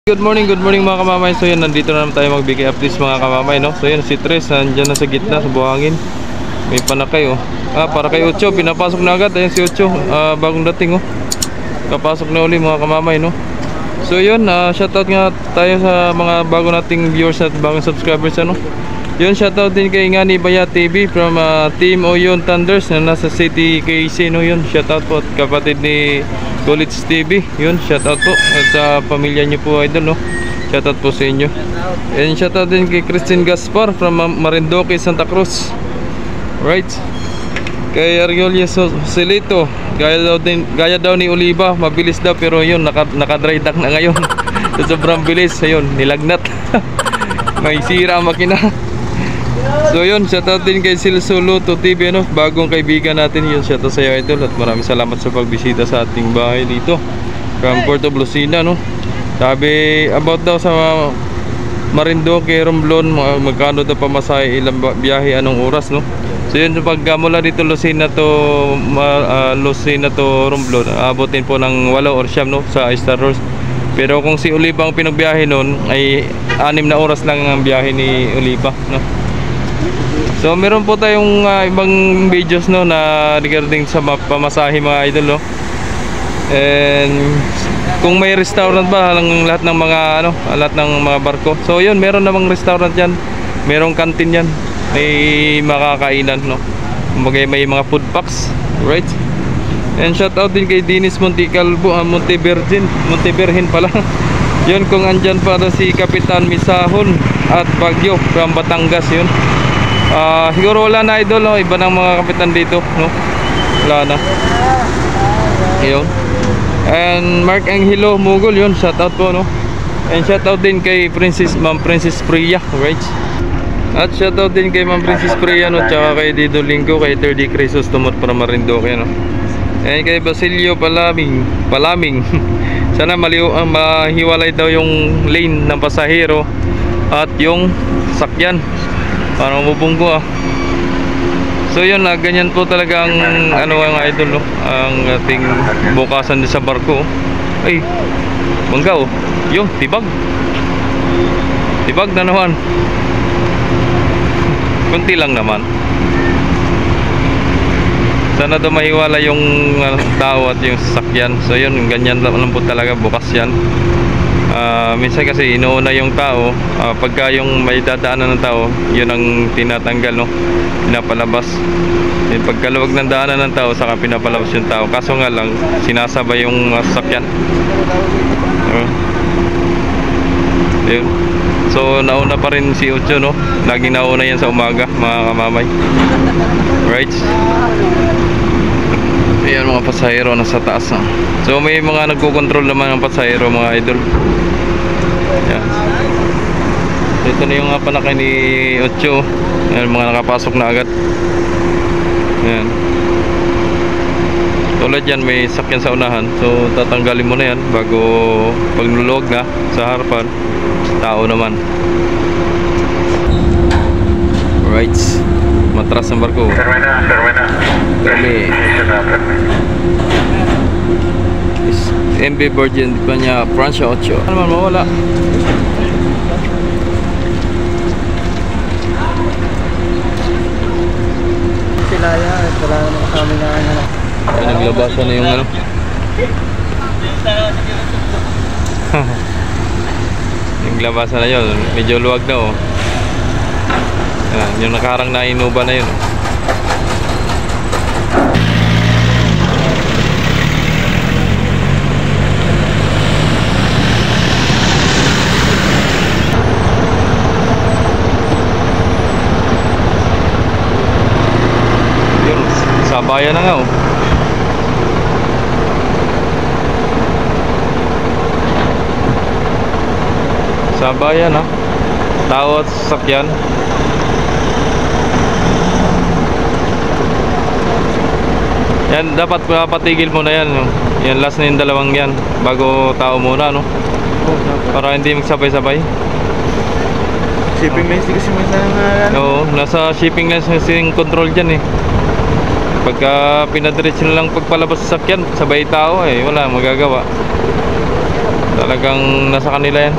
Good morning mga kamamay. So yun, nandito na naman tayo magbigay updates mga kamamay, no? So yun, si Tres nandyan na sa gitna, sa buhangin. May panakay, oh. Para kay Ocho, pinapasok na agad. Ayan si Ocho, bagong dating, oh. Kapasok na uli mga kamamay, no? So yun, shoutout nga tayo sa mga bago nating viewers at bagong subscribers, ano? Yun, shoutout din kay Ngani Baya TV from Team Oyon Thunders na nasa City KC, no? Yun, shoutout po at kapatid ni College TV, yun, shoutout po at sa pamilya nyo po, idol, no? Shoutout po sa inyo. And shoutout din kay Christine Gaspar from Marinduque, Santa Cruz. Right. Kay Ariolia Celito, gaya daw ni Oliva, mabilis daw pero yun, naka-dry dock na ngayon. So, sobrang bilis, ayun, nilagnat. May sira ang makina. So yun, shoutout din kay Silsuluto TV, no? Bagong kaibigan natin yun, shoutout sa iyo, idol. At maraming salamat sa pagbisita sa ating bahay dito from Puerto Lucena, no? Sabi about daw sa Marinduque, Romblon, magkano daw pamasahe, ilang biyahe, anong oras, no? So yun, pag mula dito Lucena to Romblon, abutin po ng 8 or 9, no? Sa Star Road. Pero kung si Oliva ang pinagbiyahe nun, ay 6 na oras lang ang biyahe ni Oliva, no? So meron po tayong ibang videos, no, na regarding sa pamasahe mga idol, no. And kung may restaurant ba lang lahat ng mga lahat ng mga barko. So yun, meron namang restaurant yan, merong canteen yan, may makakainan, no. Kumbaga may mga food packs, right? And shout out din kay Dennis Monticalvo, Montevirgen pala. Yun, kung andyan para si Kapitan Misahon at Bagyo from Batangas, yun. Siguro wala na, idol, no? Iba ng mga kapitan dito, no? Wala na. Ayun. And Mark Angelo Mugol, yun, shout out po, no? And shout out din kay Ma'am Princess Priya, right? At shout out din kay Ma'am Princess Priya, no? Tsaka kay Dido Linggo, kay 30 Crisos Tumot para Marinduque, no? And kay Basilio Palaming. Sana mahiwalay daw yung lane ng pasahero at yung sakyan. Parang mabunggo, So yun, ganyan po talaga ang ang idol, no? Ang ating bukasan din sa barko. Ay, bangga, yung tibag na naman. Kunti lang naman. Sana daw mahiwala yung tao at yung sasakyan. So yun, ganyan lang po talaga, bukas yan. Minsan kasi inuuna yung tao, pagka yung may dadaanan ng tao, yun ang tinatanggal, no? Pinapalabas. Pagkaluwag ng daanan ng tao, saka pinapalabas yung tao. Kaso nga lang, sinasabay yung sasakyan. Yun. So nauna pa rin si Ocho, no? Laging nauna yan sa umaga, mga kamamay. Right? Ayan, mga pasahero nasa taas, no? So may mga nagko-control naman ng pasahero, mga idol. Ayan. So ito na yung panakay ni Ocho. Ayan, mga nakapasok na agad. Ayan. Tulad yan, may sakyan sa unahan. So tatanggalin mo na yan bago pagluluwag na sa harapan. Tao naman. Alright, matras ang barko. Kami MB Virgin pa niya, Francia 8. Ano naman mawala? Sila yan, wala naman kami na Ay, naglabasan na yung naglabasan na yun, medyo luwag na, oh. Ayan, yung nakaharang na Innova na yun. Yun, sabayan na nga, oh. Sabayan, ha. Tao at sasakyan. Yan, dapat patigil mo na yan, no? Yan, last na yung dalawang yan bago tao muna, no? Para hindi magsabay-sabay. shipping lines kasi Oo, nasa shipping lines kasi yung control dyan, eh. Pagka pinadiretso na lang pagpalabas sa sakyan, sabay tao, wala magagawa. Talagang nasa kanila yan.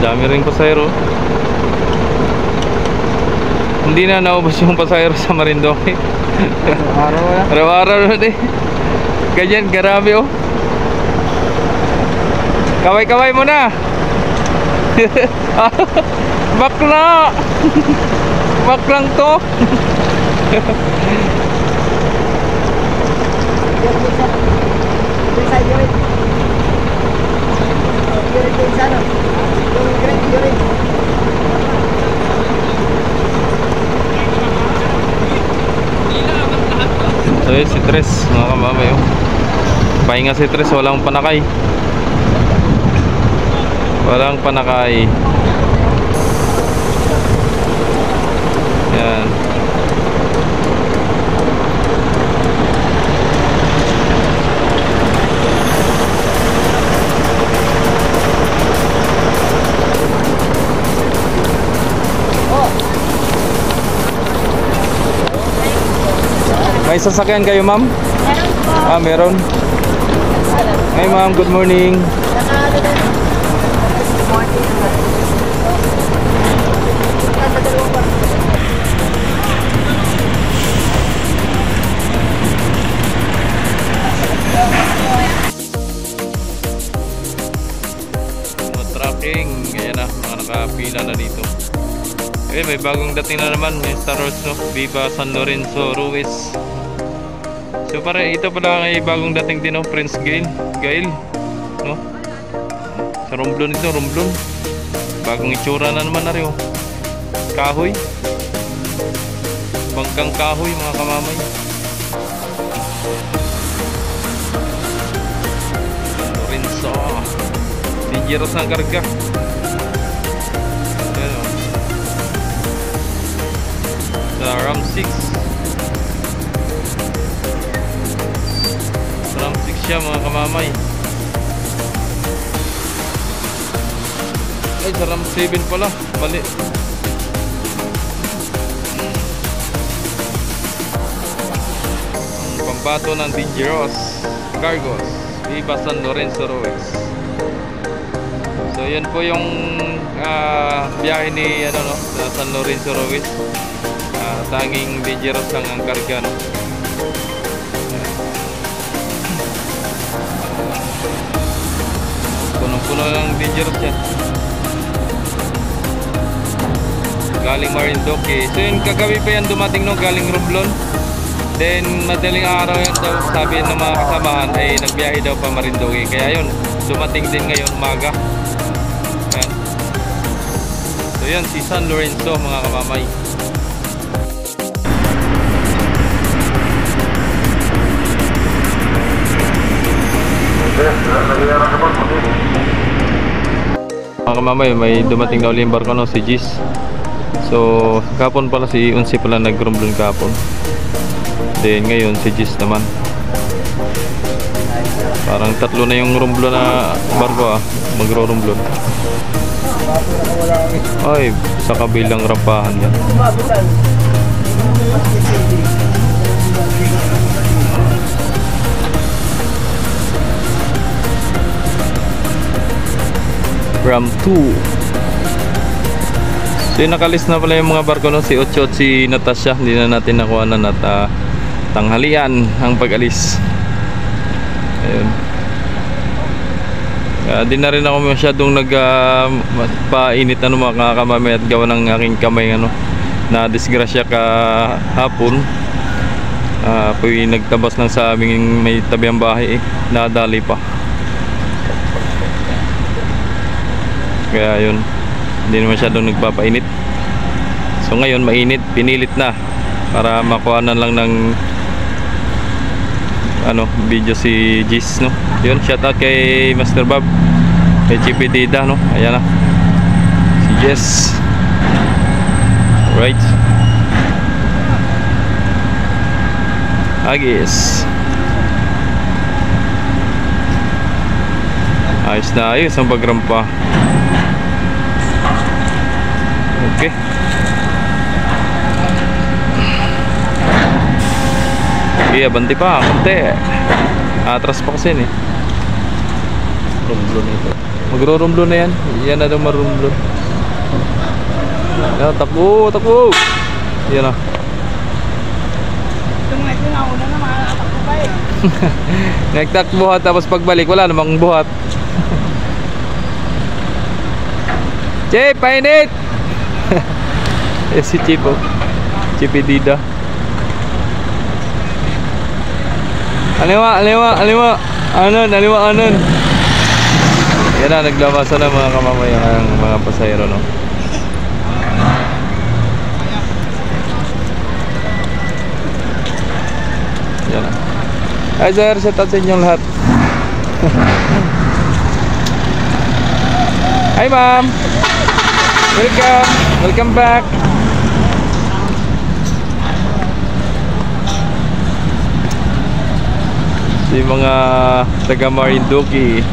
Dami rin pasahero. Hindi na naubos yung pasahero sa Marinduque. Araw na. Araw-araw na din. Ganyan, karami oh. Kaway-kaway mo na. Bakla. Baklang to. So yun si Tres, mga kamamay oh. Pahinga si Tres, walang panakay. Walang panakay. Yan. May sasakyan kayo, ma'am? Meron po. Ah, meron. Hey, ma'am, good morning. Mga tracking, ayan na, mga nakapila na dito. Eh, may bagong dating na naman, may Star Wars, no? Viva San Lorenzo Ruiz. So para ito pala ay bagong dating din, no? Prince Gail, no? Sa Romblon ito, Romblon. Bagong itsura na naman na rin, oh. Kahoy. Bangkang kahoy, mga kamamay. Lorenzo. Dangerous ang karga. Ayan, oh. Sa RAM 6. RAM 6 siya, mga kamamay. Ay, sa RAM 7 pala. Bali. Pambato ng Dangerous Cargos Viva San Lorenzo Ruiz. So yun po yung biyahe ni sa San Lorenzo Ruiz. Tanging Dangerous lang ang karga, no? Punong-puno lang Dangerous yan. Galing Marinduque. So yun, kagabi pa yan dumating, no? Galing Romblon. Then madaling araw yan daw, sabi ng mga kasamahan ay nagbiyahe daw pa Marinduque. Kaya yun, dumating din ngayon umaga. Ayan. So yun, si San Lorenzo, mga kamamay. Mga kamamay, may dumating na ulit yung barko, no? Si Gis. So kapon pala si Unsi pala nag-Romblon kapon. Then ngayon si Gis naman. Parang tatlo na yung Romblon na barko, magro-Romblon. Ay, sa kabilang rampahan yan. Ram 2. So yung nakalis na pala yung mga barko, no? Si Ocho at si Natasha. Hindi na natin nakuhanan at tanghalian ang pag-alis. Ayun. Di na rin ako masyadong nagpainit mga kamamay at gawa ng aking kamay na disgrasya kahapon. Apoy nagtabas lang sa aming may tabiang bahay, nadali pa. Kaya yun, hindi na masyadong nagpapainit. So ngayon mainit, pinilit na para makuhanan lang ng video si Gis, no? Yun, shout out kay Master Bob, kay Chippy Dida, no? Ayan na si Gis. Right, Agis. Ayos na ayos ang pagrampa. Okay. Iya, banti pa, konti. Atras pa kasi yun eh. Rumblo nito. Magro-rumblo na yan. Yan na daw marumblo. Yan, takbo, takbo. Yan na. Ito mga ito, nauna na makakatakbo pa eh. Nagtakbuhat tapos pagbalik wala namang buhat. Chip, painit! Si Chip oh. Chipidida. Aliwa, aliwa, aliwa. Anon, aliwa, anon. Yan na, naglabasan na mga kamamayan ang mga pasahero, no? Yan na. Hi sir, shout out sa inyong lahat. Hi ma'am. Welcome. Welcome back. Si mga taga Marinduque.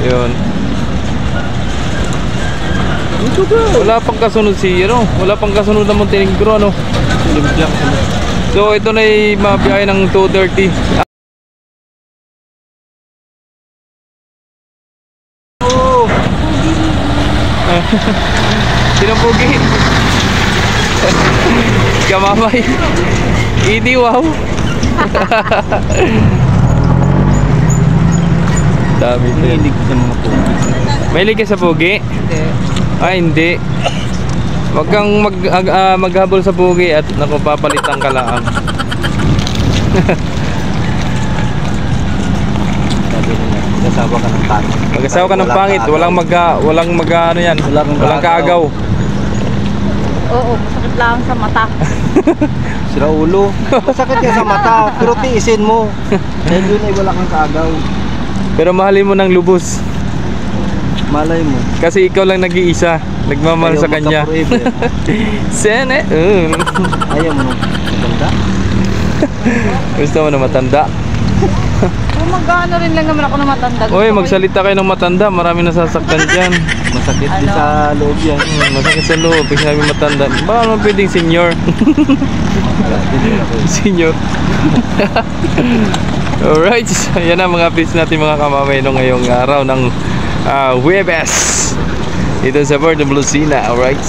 Yun. Wala pang kasunod si ano, wala pang kasunod ng Montenegro ano. So ito na ay mabiyahe ng 2:30. Oh. Sinong pugi? Kamamay. Idi wow. Dami pa yan. Mahilig sa mga pugi. Mahilig ka sa pugi? Hindi. Ah, hindi. Wag kang maghabol sa pugi at naku, papalitan ka lang. Sabi nila, mag-asawa ka ng pangit. Mag-asawa ka ng pangit, walang ano yan, walang kaagaw. Oo, masakit lang sa mata. Sira ulo. Masakit yan sa mata, pero tiisin mo. Dahil yun ay wala kang kaagaw. Pero mahalin mo ng lubos. Malay mo. Kasi ikaw lang nag-iisa, nagmamahal sa kanya. Sene. Ayaw mo nung maganda. Gusto mo na matanda? Kung mag-ano rin lang naman ako na matanda. Uy, magsalita kayo ng matanda, marami nasasaktan dyan. Masakit din sa loob yan. Masakit sa loob, pag sinabi matanda. Baka naman pwedeng senior. Senior. Alright, yan ang mga updates natin mga kamamay no, ngayong araw ng Huwebes dito sa Puerto Lucena. Alright.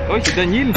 Oy, si Daniel.